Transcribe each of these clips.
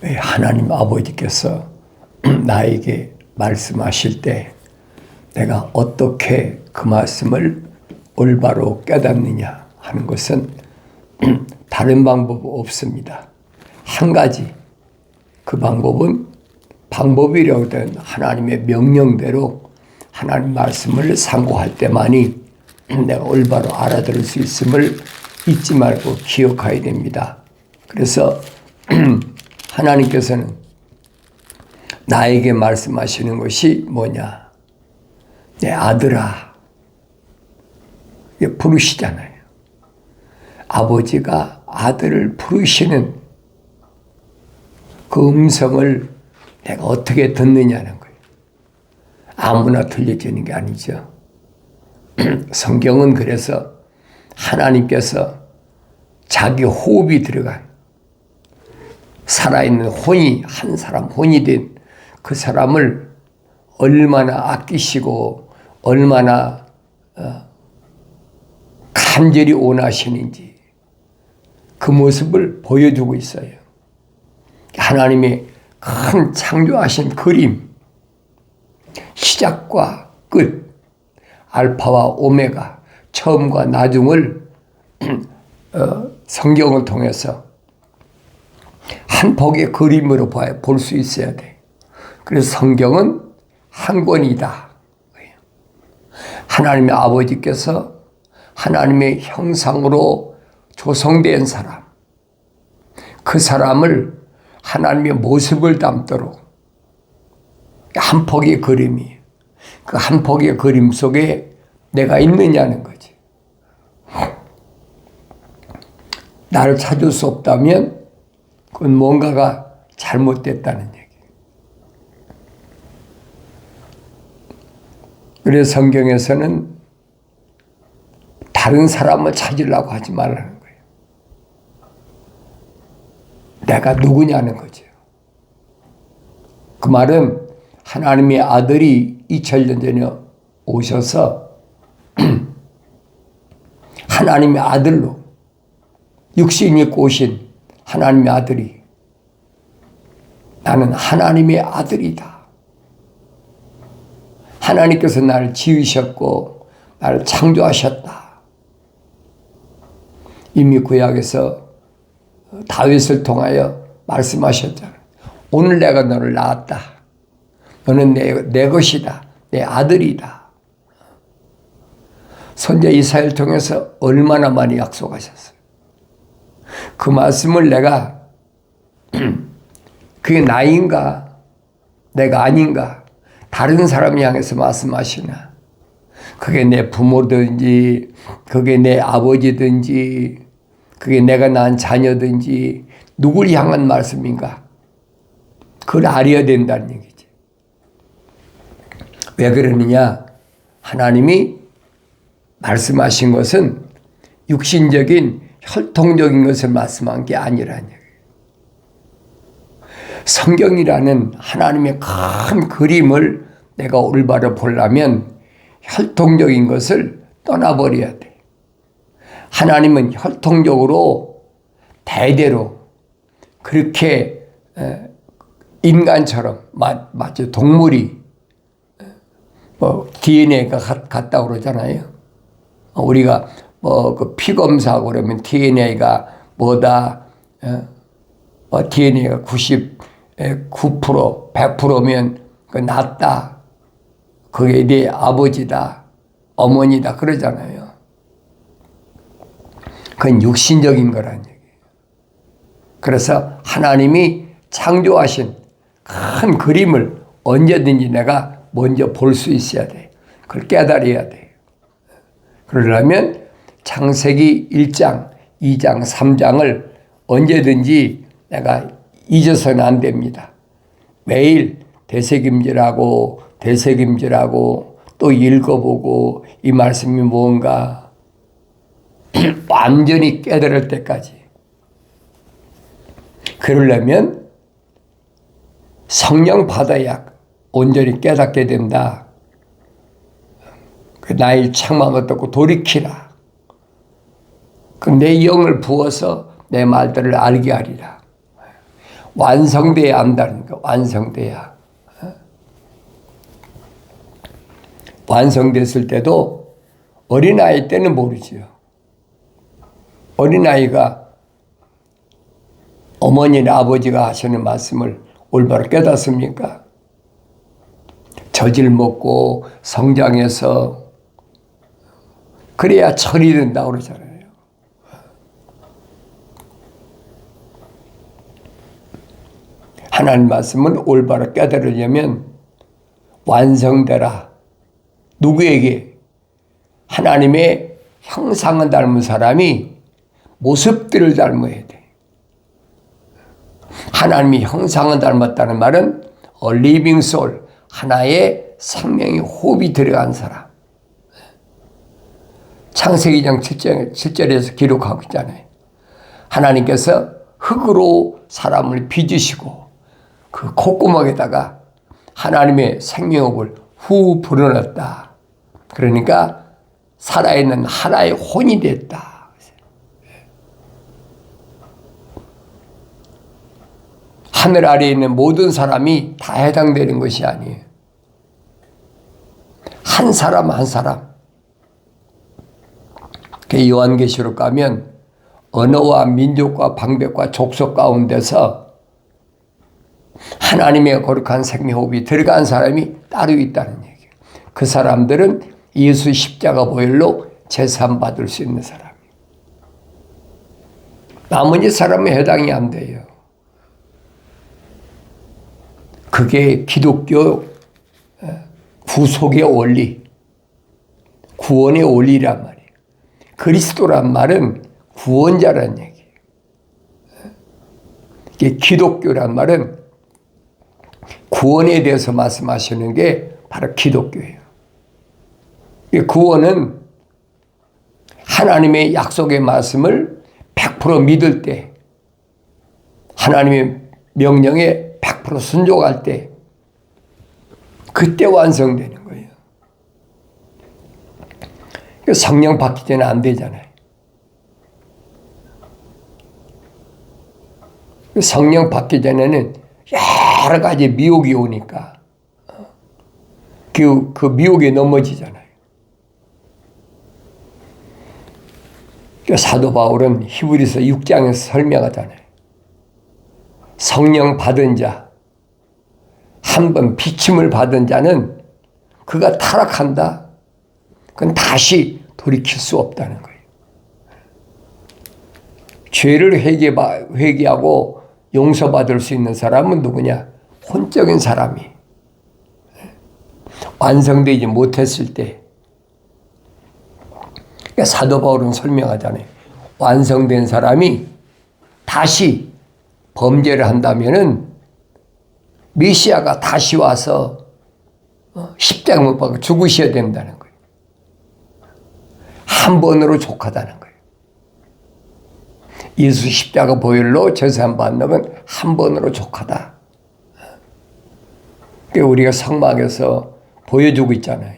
하나님 아버지께서 나에게 말씀하실 때 내가 어떻게 그 말씀을 올바로 깨닫느냐 하는 것은 다른 방법 없습니다. 한 가지, 그 방법은 방법이라고 된 하나님의 명령대로 하나님 말씀을 상고할 때만이 내가 올바로 알아들을 수 있음을 잊지 말고 기억해야 됩니다. 그래서 하나님께서는 나에게 말씀하시는 것이 뭐냐? 내 아들아, 부르시잖아요. 아버지가 아들을 부르시는 그 음성을 내가 어떻게 듣느냐는 거예요. 아무나 들려지는 게 아니죠. 성경은 그래서 하나님께서 자기 호흡이 들어간 살아있는 혼이, 한 사람 혼이 된 그 사람을 얼마나 아끼시고 얼마나 간절히 원하시는지 그 모습을 보여주고 있어요. 하나님의 큰 창조하신 그림, 시작과 끝, 알파와 오메가, 처음과 나중을 성경을 통해서 한 폭의 그림으로 볼 수 있어야 돼. 그래서 성경은 한 권이다. 하나님의 아버지께서 하나님의 형상으로 조성된 사람, 그 사람을 하나님의 모습을 담도록 한 폭의 그림이, 그 한 폭의 그림 속에 내가 있느냐는 거지. 나를 찾을 수 없다면 그건 뭔가가 잘못됐다는 얘기. 그래서 성경에서는 다른 사람을 찾으려고 하지 말라는 거예요. 내가 누구냐는 거죠. 그 말은 하나님의 아들이 2000년 전에 오셔서 하나님의 아들로 육신 입고 오신 하나님의 아들이 나는 하나님의 아들이다. 하나님께서 나를 지으셨고 나를 창조하셨다. 이미 구약에서 다윗을 통하여 말씀하셨잖아요. 오늘 내가 너를 낳았다. 너는 내 것이다. 내 아들이다. 선지자 이사야를 통해서 얼마나 많이 약속하셨어요. 그 말씀을 내가 그게 나인가 내가 아닌가 다른 사람 향해서 말씀하시나, 그게 내 부모든지 그게 내 아버지든지 그게 내가 낳은 자녀든지 누굴 향한 말씀인가, 그걸 알아야 된다는 얘기지. 왜 그러느냐? 하나님이 말씀하신 것은 육신적인 혈통적인 것을 말씀한 게 아니라는 얘기예요. 성경이라는 하나님의 큰 그림을 내가 올바로 보려면 혈통적인 것을 떠나버려야 돼. 하나님은 혈통적으로 대대로 그렇게 인간처럼 마치 동물이 DNA가 같다고 그러잖아요. 우리가 그 피 검사하고 그러면 DNA가 뭐다, DNA가 99%, 100%면 그 낫다. 그게 네 아버지다, 어머니다 그러잖아요. 그건 육신적인 거란 얘기예요. 그래서 하나님이 창조하신 큰 그림을 언제든지 내가 먼저 볼 수 있어야 돼. 그걸 깨달아야 돼. 그러려면 창세기 1장, 2장, 3장을 언제든지 내가 잊어서는 안 됩니다. 매일 되새김질하고 또 읽어보고 이 말씀이 뭔가 완전히 깨달을 때까지. 그러려면 성령 받아야 온전히 깨닫게 된다. 나의 책망을 듣고 돌이키라. 내 영을 부어서 내 말들을 알게 하리라. 완성돼야 한다는 거. 완성돼야. 완성됐을 때도 어린아이 때는 모르지요. 어린아이가 어머니나 아버지가 하시는 말씀을 올바로 깨닫습니까? 젖을 먹고 성장해서 그래야 철이 된다고 그러잖아요. 하나님 말씀은 올바로 깨달으려면 완성되라. 누구에게? 하나님의 형상을 닮은 사람이 모습들을 닮아야 돼. 하나님이 형상을 닮았다는 말은 a living soul, 하나의 생명의 호흡이 들어간 사람. 창세기 2장 7절에서 기록하고 있잖아요. 하나님께서 흙으로 사람을 빚으시고 그 콧구멍에다가 하나님의 생명호흡을 후 불어넣었다. 그러니까 살아있는 하나의 혼이 됐다. 하늘 아래에 있는 모든 사람이 다 해당되는 것이 아니에요. 한 사람 한 사람. 요한계시록 가면 언어와 민족과 방백과 족속 가운데서 하나님의 거룩한 생명호흡이 들어간 사람이 따로 있다는 얘기예요. 그 사람들은 예수 십자가 보혈로 제사 받을 수 있는 사람이에요. 나머지 사람은 해당이 안 돼요. 그게 기독교 구속의 원리, 구원의 원리란 말이에요. 그리스도란 말은 구원자란 얘기예요. 이게 기독교란 말은 구원에 대해서 말씀하시는 게 바로 기독교예요. 구원은 하나님의 약속의 말씀을 100% 믿을 때, 하나님의 명령에 100% 순종할 때, 그때 완성되는 거예요. 성령 받기 전에 안 되잖아요. 성령 받기 전에는 여러 가지 미혹이 오니까 그 미혹에 넘어지잖아요. 사도 바울은 히브리서 6장에서 설명하잖아요. 성령 받은 자, 한 번 비침을 받은 자는 그가 타락한다. 그건 다시 돌이킬 수 없다는 거예요. 죄를 회개하고 용서받을 수 있는 사람은 누구냐? 혼적인 사람이 완성되지 못했을 때. 그러니까 사도 바울은 설명하잖아요. 완성된 사람이 다시 범죄를 한다면은 메시아가 다시 와서 십자가 못 박아 죽으셔야 된다는 거예요. 한 번으로 족하다는 거예요. 예수 십자가 보혈로 제사함 받는 건 한 번으로 족하다. 그러니까 우리가 성막에서 보여주고 있잖아요.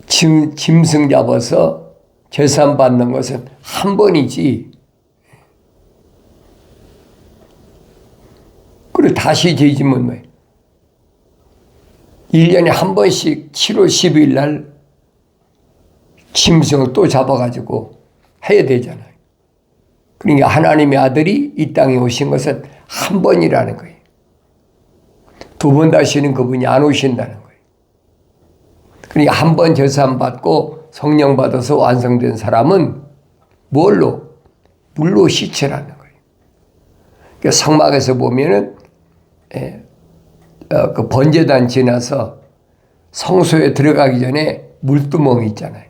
짐승 잡아서 제사함 받는 것은 한 번이지. 그리고 다시 죄지면 뭐예요? 1년에 한 번씩 7월 12일 날 짐승을 또 잡아가지고 해야 되잖아요. 그러니까 하나님의 아들이 이 땅에 오신 것은 한 번이라는 거예요. 두 번 다시는 그분이 안 오신다는 거예요. 그러니까 한 번 제사함 받고 성령 받아서 완성된 사람은 뭘로? 물로 씻으라는 거예요. 그러니까 성막에서 보면은 그 번제단 지나서 성소에 들어가기 전에 물두멍이 있잖아요.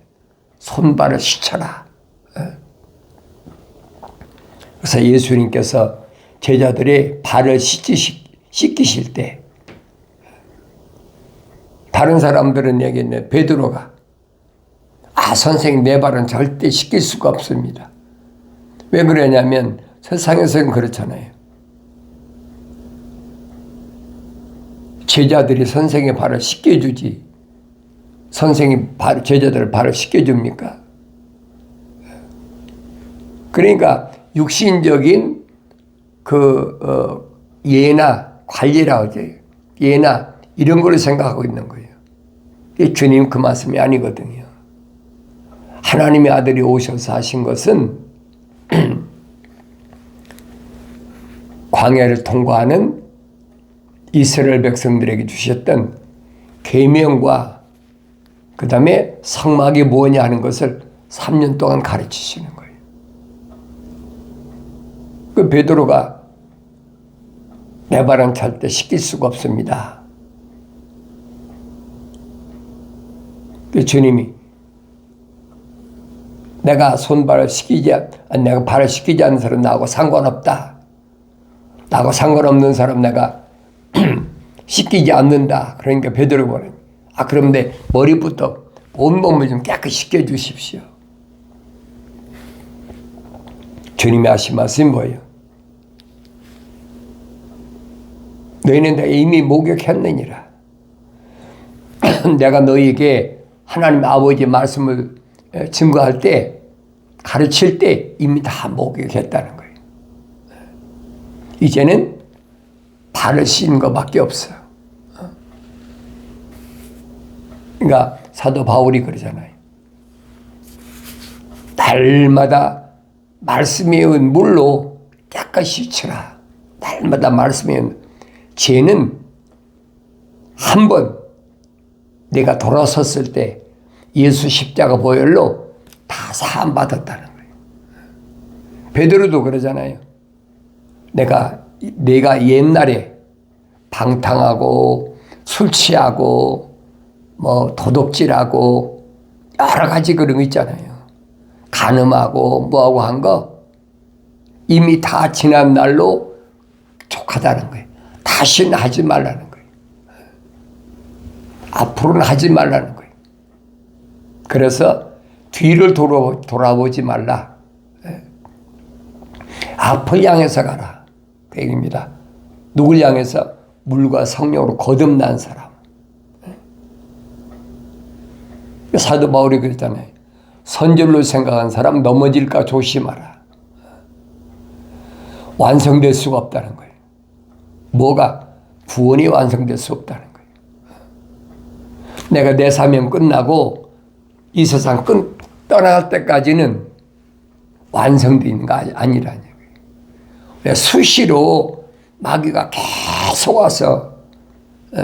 손발을 씻어라. 그래서 예수님께서 제자들의 발을 씻기실 때 다른 사람들은 얘기했네. 베드로가 선생님 내 발은 절대 씻길 수가 없습니다. 왜 그러냐면 세상에서는 그렇잖아요. 제자들이 선생의 발을 씻겨주지 선생이 제자들의 발을 씻겨줍니까? 그러니까 육신적인 예나 관리라고 하죠. 예나 이런 걸 생각하고 있는 거예요. 주님 그 말씀이 아니거든요. 하나님의 아들이 오셔서 하신 것은 광야를 통과하는 이스라엘 백성들에게 주셨던 계명과 그 다음에 성막이 뭐냐 하는 것을 3년 동안 가르치시는 거예요. 그 베드로가 레바논 탈 때 시킬 수가 없습니다. 그 주님이 내가 내가 발을 씻기지 않는 사람 나하고 상관없다. 나하고 상관없는 사람 내가 씻기지 않는다. 그러니까 베드로가 뭐래? 그럼 내 머리부터 온몸을 좀 깨끗이 씻겨 주십시오. 주님이 하신 말씀이 뭐예요? 너희는 내가 이미 목욕했느니라. 내가 너희에게 하나님 아버지의 말씀을 증거할 때, 가르칠 때 이미 다 목욕했다는 거예요. 이제는 발을 씻는 것밖에 없어요. 그러니까 사도 바울이 그러잖아요. 날마다 말씀에 은 물로 깨끗이 씻으라. 날마다 말씀에 은 죄는 한 번 내가 돌아섰을 때 예수 십자가 보혈로 다 사함 받았다는 거예요. 베드로도 그러잖아요. 내가 옛날에 방탕하고 술 취하고 도둑질하고 여러 가지 그런 거 있잖아요. 간음하고 뭐하고 한 거 이미 다 지난 날로 족하다는 거예요. 다시는 하지 말라는 거예요. 앞으로는 하지 말라는 거예요. 그래서 뒤를 돌아보지 말라. 앞을 향해서 가라. 그 얘기입니다. 누굴 향해서? 물과 성령으로 거듭난 사람. 사도 바울이 그랬잖아요. 선절로 생각한 사람 넘어질까 조심하라. 완성될 수가 없다는 거예요. 뭐가? 구원이 완성될 수 없다는 거예요. 내가 내 사명 끝나고 이 세상 떠나갈 때까지는 완성되는 거 아니라는 거예요. 수시로 마귀가 계속 와서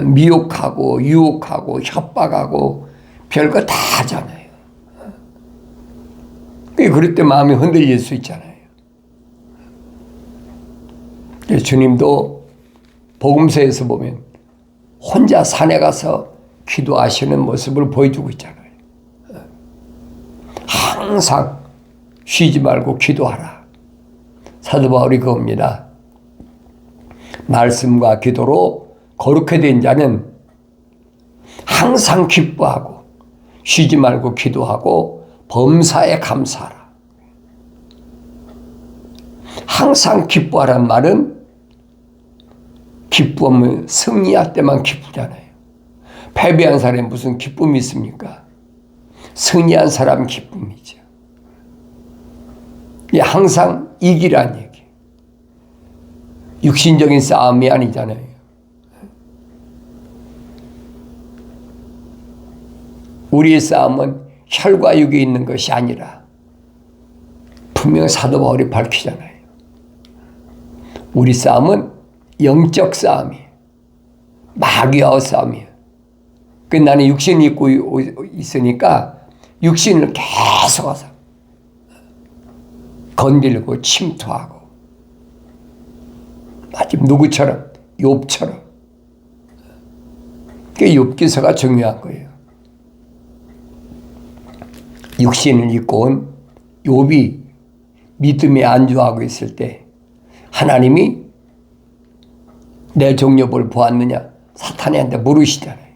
미혹하고 유혹하고 협박하고 별거 다 하잖아요. 그럴 때 마음이 흔들릴 수 있잖아요. 주님도 복음서에서 보면 혼자 산에 가서 기도하시는 모습을 보여주고 있잖아요. 항상 쉬지 말고 기도하라. 사도 바울이 그겁니다. 말씀과 기도로 거룩해 된 자는 항상 기뻐하고 쉬지 말고 기도하고 범사에 감사하라. 항상 기뻐하라는 말은 기쁨은 승리할 때만 기쁘잖아요. 패배한 사람이 무슨 기쁨이 있습니까? 승리한 사람은 기쁨이죠. 항상 이기란 얘기. 육신적인 싸움이 아니잖아요. 우리의 싸움은 혈과 육에 있는 것이 아니라 분명히 사도 바울이 밝히잖아요. 우리 싸움은 영적 싸움이에요. 마귀와 싸움이에요. 나는 육신을 입고 있으니까 육신을 계속 와서 건들고 침투하고 마치 누구처럼? 욥처럼. 그게 욥기서가 중요한 거예요. 육신을 입고 온 욥이 믿음에 안주하고 있을 때 하나님이 내 종 욥을 보았느냐? 사탄이한테 물으시잖아요.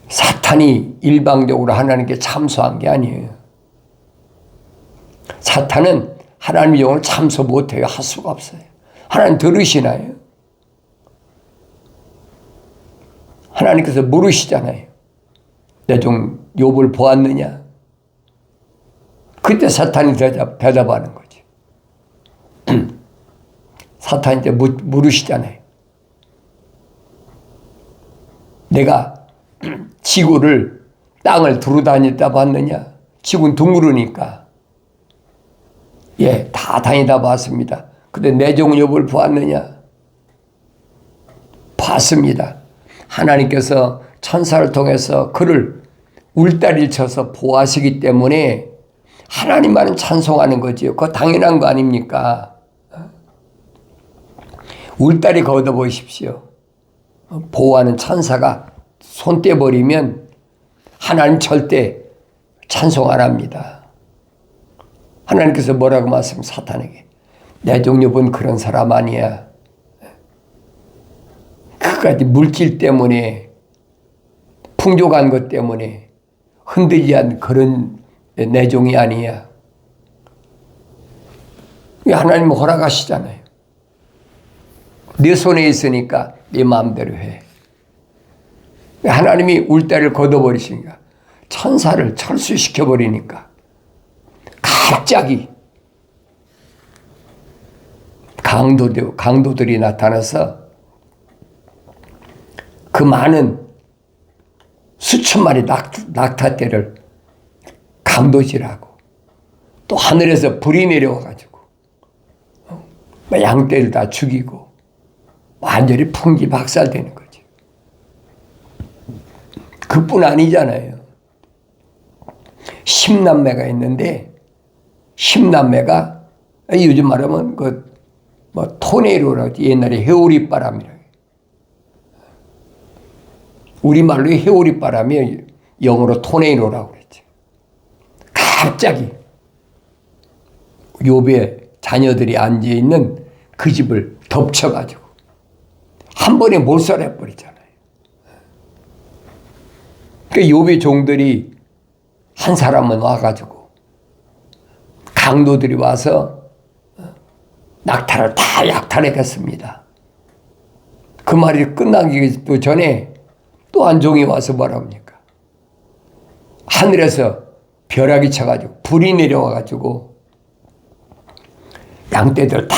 사탄이 일방적으로 하나님께 참소한 게 아니에요. 사탄은 하나님의 영을 참소 못해요. 할 수가 없어요. 하나님 들으시나요? 하나님께서 물으시잖아요. 내 종 욥을 보았느냐? 그때 사탄이 대답하는 거지. 사탄이 이제 물으시잖아요. 내가 지구를, 땅을 두루 다니다 봤느냐? 지구는 둥그르니까. 예, 다 다니다 봤습니다. 근데 내 종 욥을 보았느냐? 봤습니다. 하나님께서 천사를 통해서 그를 울다리를 쳐서 보호하시기 때문에 하나님만은 찬송하는 거지요. 그거 당연한 거 아닙니까? 울다리 걷어보십시오. 보호하는 천사가 손 떼버리면 하나님 절대 찬송 안 합니다. 하나님께서 뭐라고 말씀 사탄에게? 내 종 욥은 그런 사람 아니야. 그까지 물질 때문에 풍족한 것 때문에 흔들리지 않는 그런 내 종이 아니야. 하나님은 허락하시잖아요. 네 손에 있으니까 네 마음대로 해. 하나님이 울다리를 걷어버리시니까 천사를 철수시켜버리니까 갑자기 강도들이 나타나서 그 많은 수천 마리 낙타떼를 강도질하고 또 하늘에서 불이 내려와가지고 양떼를 다 죽이고 완전히 풍기박살되는 거지. 그뿐 아니잖아요. 10남매가 있는데 10남매가 요즘 말하면 토네이로라고 옛날에 해오리 바람이라고. 우리말로 해오리 바람이 영어로 토네이로라고 그랬죠. 갑자기 욥의 자녀들이 앉아있는 그 집을 덮쳐가지고 한 번에 몰살해버리잖아요. 그러니까 욥의 종들이 한 사람은 와가지고 강도들이 와서 낙타를 다 약탈해갔습니다. 그 말이 끝나기도 전에 또 한 종이 와서 뭐라 합니까? 하늘에서 벼락이 쳐가지고 불이 내려와가지고 양떼들 다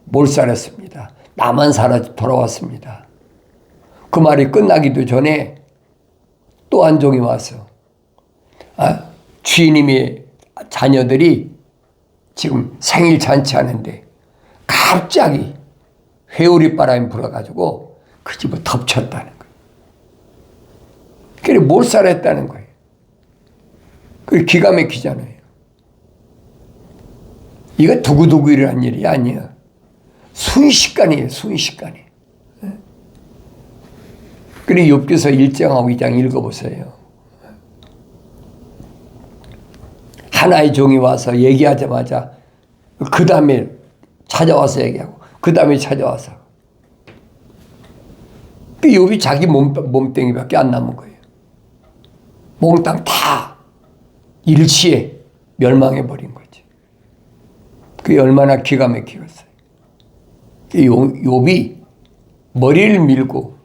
몰살했습니다. 나만 살아 돌아왔습니다. 그 말이 끝나기도 전에 또 한 종이 와서 주인님의 자녀들이 지금 생일 잔치하는데 갑자기 회오리 바람이 불어가지고 그 집을 덮쳤다는 거예요. 그래 몰살했다는 거예요. 그게 기가 막히잖아요. 이거 두고두고 일어난 일이 아니야. 순식간이에요. 순식간에. 그래 욥기서 1장하고 2장 읽어보세요. 하나의 종이 와서 얘기하자마자 그 다음에 찾아와서 얘기하고 그 다음에 찾아와서 그 욥이 자기 몸뚱이밖에 안 남은 거예요. 몽땅 다 일시에 멸망해버린 거지. 그게 얼마나 기가 막히겠어요. 욥이 머리를 밀고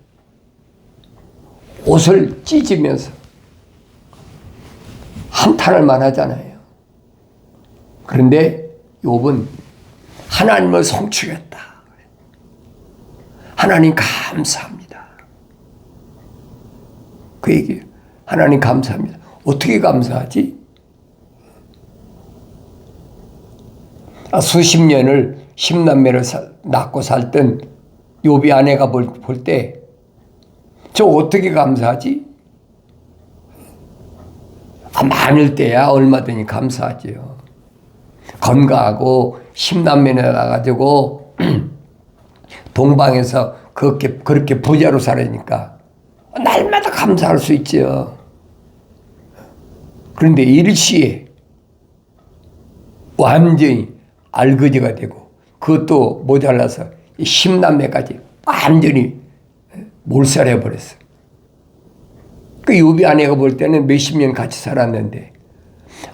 옷을 찢으면서 한탄을만 하잖아요. 그런데 욥은 하나님을 송축했다. 하나님 감사합니다. 그 얘기예요. 하나님 감사합니다. 어떻게 감사하지? 수십 년을 10남매를 낳고 살던 욥이 아내가 볼 때 저 어떻게 감사하지? 많을 때야 얼마든지 감사하지요. 건강하고 10남매나 나가지고 동방에서 그렇게 부자로 살으니까 날마다 감사할 수 있죠. 그런데 일시에 완전히 알거지가 되고 그것도 모자라서 10남매까지 완전히 몰살해버렸어. 그 욥이 아내가 볼 때는 몇십 년 같이 살았는데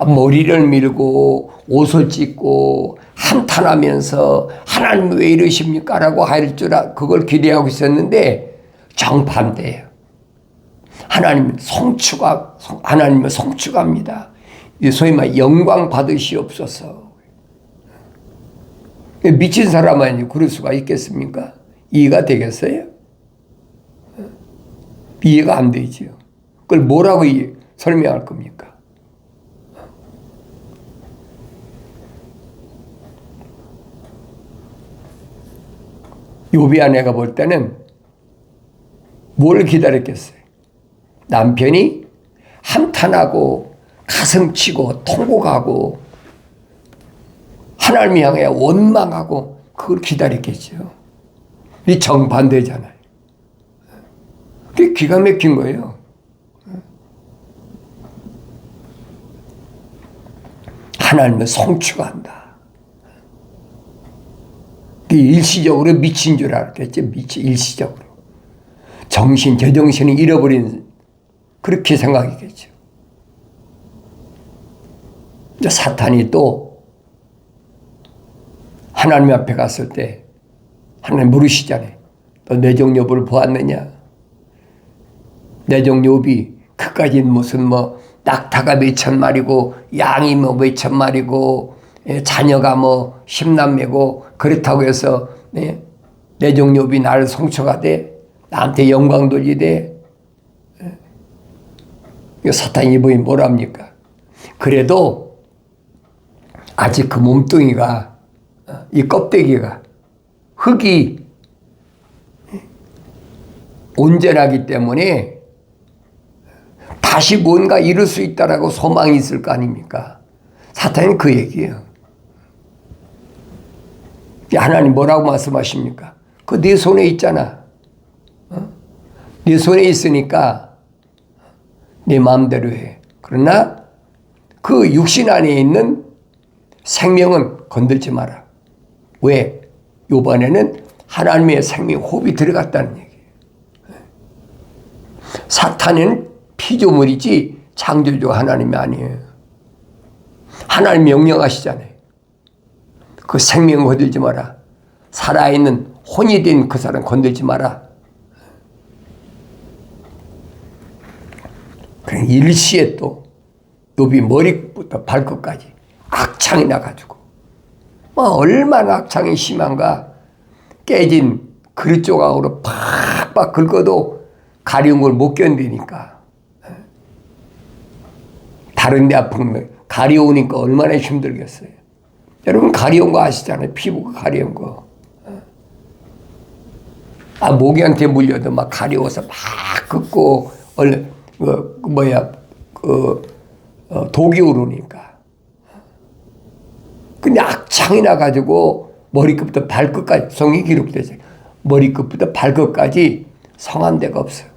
머리를 밀고 옷을 찢고 한탄하면서 하나님 왜 이러십니까? 라고 할 줄 그걸 기대하고 있었는데 정반대예요. 하나님을 송축합니다. 소위 말 영광 받으시옵소서. 미친 사람은 그럴 수가 있겠습니까? 이해가 되겠어요? 이해가 안 되지요. 그걸 뭐라고 설명할 겁니까? 욥이 아내가 볼 때는 뭘 기다렸겠어요? 남편이 한탄하고 가슴치고 통곡하고 하나님 향해 원망하고 그걸 기다렸겠죠. 이 정반대잖아요. 그게 기가 막힌 거예요. 하나님은 성취한다. 일시적으로 미친 줄 알았겠죠. 일시적으로. 제정신을 잃어버린 그렇게 생각이겠죠. 이제 사탄이 또 하나님 앞에 갔을 때 하나님 물으시잖아요. 너 내 종 욥을 보았느냐? 내 종 욥이 그까지 무슨 낙타가 몇천 마리고 양이 몇천 마리고 자녀가 10남매고 그렇다고 해서 내 종 욥이 나를 송축하되 나한테 영광 돌리되 사탄이 이번에 뭐랍니까? 그래도 아직 그 몸뚱이가 이 껍데기가 흙이 온전하기 때문에 다시 뭔가 이룰 수 있다라고 소망이 있을 거 아닙니까? 사탄이 그 얘기예요. 하나님 뭐라고 말씀하십니까? 그 네 손에 있잖아. 네 손에 있으니까 네 마음대로 해. 그러나 그 육신 안에 있는 생명은 건들지 마라. 왜? 요번에는 하나님의 생명 호흡이 들어갔다는 얘기예요. 사탄은 피조물이지 창조주 하나님이 아니에요. 하나님 명령하시잖아요. 그 생명 건들지 마라. 살아있는 혼이 된 그 사람 건들지 마라. 그래 일시에 또 욥이 머리부터 발끝까지 악창이 나가지고 얼마나 악창이 심한가. 깨진 그릇 조각으로 팍팍 긁어도 가려운 걸 못 견디니까 다른 데 아픈 가려우니까 얼마나 힘들겠어요. 여러분 가려운 거 아시잖아요. 피부가 가려운 거. 모기한테 물려도 막 가려워서 막 긁고 독이 오르니까. 근데 악창이 나가지고 머리끝부터 발끝까지 성이 기록되죠. 머리끝부터 발끝까지 성한 데가 없어요.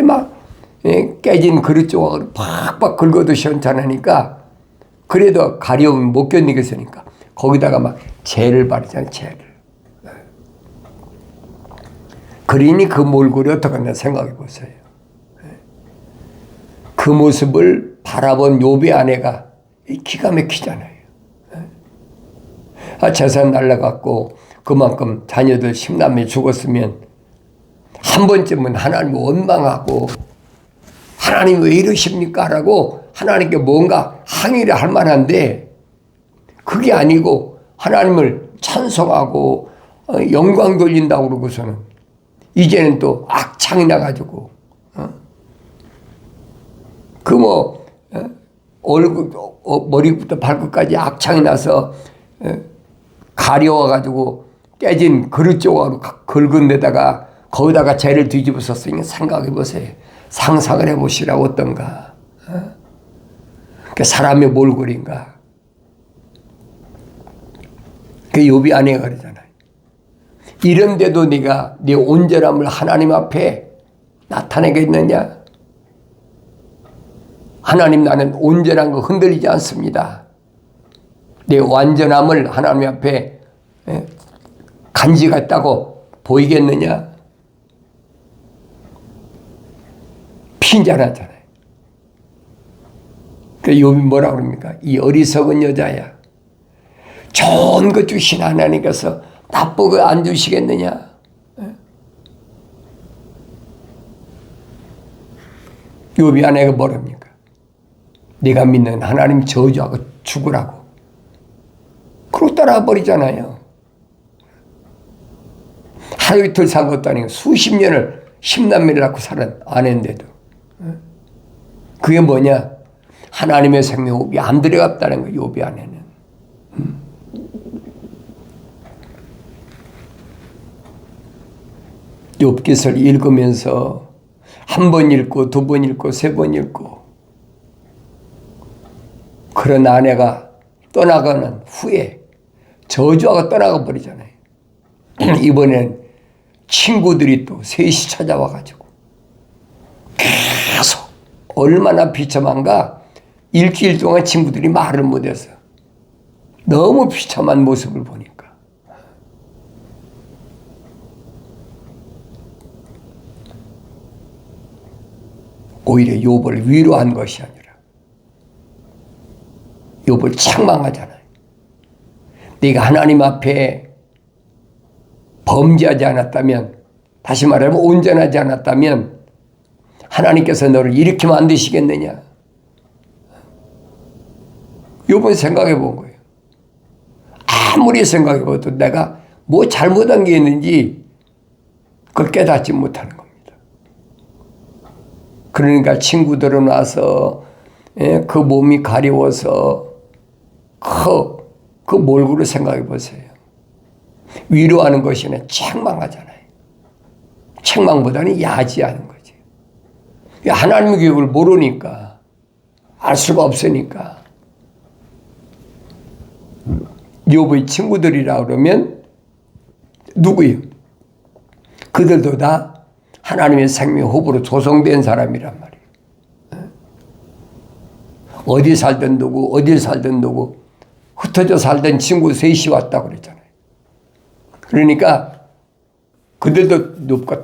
막 깨진 그릇 조각을 팍팍 긁어도 시원찮으니까 그래도 가려움을 못 견디겠으니까 거기다가 막 재를 바르잖아요. 재를. 그러니 그 몰골이 어떡하나 생각해 보세요. 그 모습을 바라본 욥의 아내가 기가 막히잖아요. 재산 날라갔고 그만큼 자녀들 10남매 죽었으면 한 번쯤은 하나님 원망하고 하나님 왜 이러십니까? 라고 하나님께 뭔가 항의를 할 만한데 그게 아니고 하나님을 찬송하고 영광 돌린다고 그러고서는 이제는 또 악창이 나가지고 얼굴 머리부터 발끝까지 악창이 나서 가려워가지고 깨진 그릇 조각으로 긁은 데다가 거기다가 재를 뒤집어 썼으니 생각해 보세요. 상상을 해보시라고 어떤가. 그 사람의 몰골인가. 그 욥이 아내가 그러잖아요. 이런데도 네가 네 온전함을 하나님 앞에 나타내겠느냐. 하나님 나는 온전한 거 흔들리지 않습니다. 내 완전함을 하나님 앞에 간직했다고 보이겠느냐? 핀잔하잖아요. 그 욥이 뭐라 그럽니까? 이 어리석은 여자야. 좋은 것 주신 하나님께서 나쁜 거 안 주시겠느냐? 욥이 아내가 뭐랍니까? 네가 믿는 하나님 저주하고 죽으라고. 그러고 떠나가 버리잖아요. 하루 이틀 산 것도 아니고 수십 년을 10남매를 낳고 살은 아내인데도. 그게 뭐냐? 하나님의 생명 호흡이 안 들어갔다는 거예요. 욥의 아내는. 욥기서를 읽으면서 한 번 읽고 두 번 읽고 세 번 읽고 그런 아내가 떠나가는 후에 저주하고 떠나가 버리잖아요. 이번엔 친구들이 또 셋이 찾아와 가지고 계속 얼마나 비참한가. 일주일 동안 친구들이 말을 못해서 너무 비참한 모습을 보니까 오히려 욥을 위로한 것이 아니라 욥을 책망하잖아요. 네가 하나님 앞에 범죄하지 않았다면, 다시 말하면 온전하지 않았다면 하나님께서 너를 이렇게 만드시겠느냐. 욥은 생각해 본 거예요. 아무리 생각해 봐도 내가 뭐 잘못한 게 있는지 그걸 깨닫지 못하는 겁니다. 그러니까 친구들은 와서 그 몸이 가려워서 그 몰골을 생각해 보세요. 위로하는 것이 아니라 책망하잖아요. 책망보다는 야지하는 거지. 하나님의 교육을 모르니까, 알 수가 없으니까. 욥의 친구들이라 그러면 누구예요? 그들도 다 하나님의 생명 호흡으로 조성된 사람이란 말이에요. 어디 살던 누구, 어디 살던 누구, 흩어져 살던 친구 셋이 왔다고 그랬잖아요. 그러니까 그들도 욥과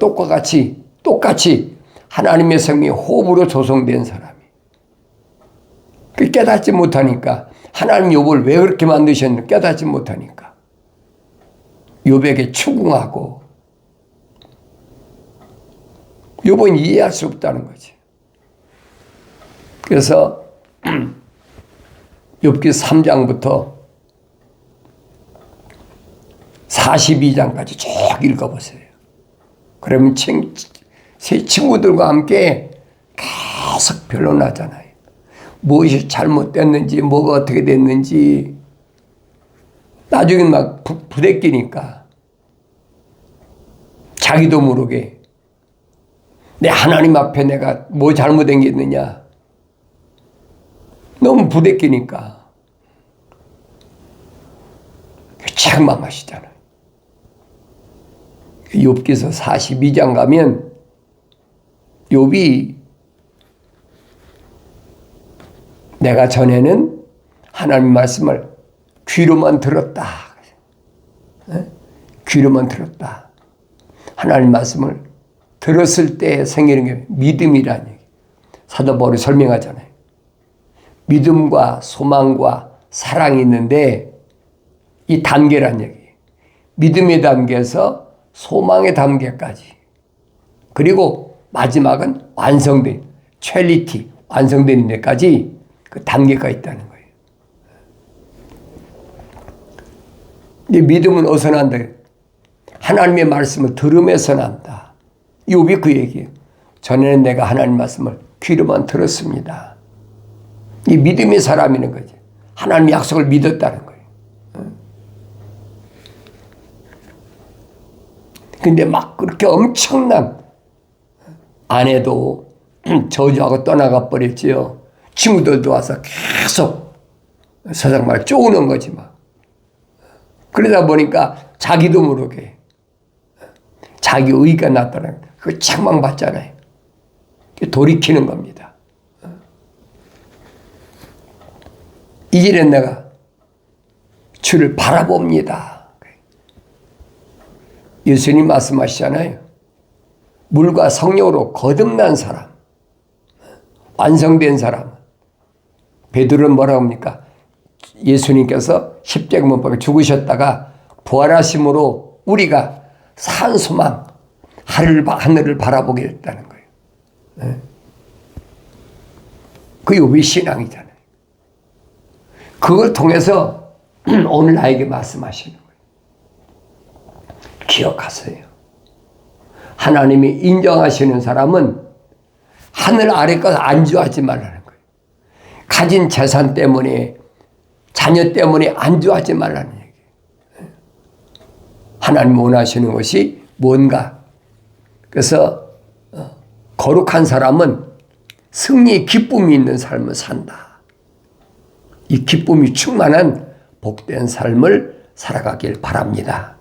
똑같이 하나님의 생명 호흡으로 조성된 사람이. 깨닫지 못하니까, 하나님 욥을 왜 그렇게 만드셨는지 깨닫지 못하니까 욥에게 추궁하고, 욥은 이해할 수 없다는 거지. 그래서 욥기 3장부터 42장까지 쭉 읽어보세요. 그러면 세 친구들과 함께 계속 변론하잖아요. 무엇이 잘못됐는지, 뭐가 어떻게 됐는지. 나중에 막 부대끼니까 자기도 모르게 내 하나님 앞에 내가 뭐 잘못된 게 있느냐. 너무 부대끼니까 책망하시잖아요. 욥기서 42장 가면 욥이 내가 전에는 하나님 말씀을 귀로만 들었다. 귀로만 들었다. 하나님 말씀을 들었을 때 생기는 게 믿음이라는 얘기. 사도 바울이 설명하잖아요. 믿음과 소망과 사랑이 있는데 이 단계란 얘기. 믿음의 단계에서 소망의 단계까지. 그리고 마지막은 완성된, 퀄리티, 완성된 데까지 그 단계가 있다는 거예요. 이 믿음은 어디서 난다? 하나님의 말씀을 들으면서 난다. 욥이 그 얘기예요. 전에는 내가 하나님 말씀을 귀로만 들었습니다. 이 믿음의 사람이는 거지. 하나님 약속을 믿었다는 거예요. 근데 막 그렇게 엄청난 아내도 저주하고 떠나가 버렸지요. 친구들도 와서 계속 세상 말 쪼우는 거지 막. 그러다 보니까 자기도 모르게 자기 의가 났다는 그 책망받잖아요. 돌이키는 겁니다. 이제는 내가 주를 바라봅니다. 예수님 말씀하시잖아요. 물과 성령으로 거듭난 사람, 완성된 사람. 베드로는 뭐라고 합니까? 예수님께서 십자가 못 박혀 죽으셨다가 부활하심으로 우리가 산 소망, 하늘을 바라보게 됐다는 거예요. 그 욥의 신앙이잖아요. 그걸 통해서 오늘 나에게 말씀하시는 거예요. 기억하세요. 하나님이 인정하시는 사람은 하늘 아래 것 안주하지 말라는 거예요. 가진 재산 때문에, 자녀 때문에 안주하지 말라는 얘기예요. 하나님 원하시는 것이 뭔가. 그래서 거룩한 사람은 승리의 기쁨이 있는 삶을 산다. 이 기쁨이 충만한 복된 삶을 살아가길 바랍니다.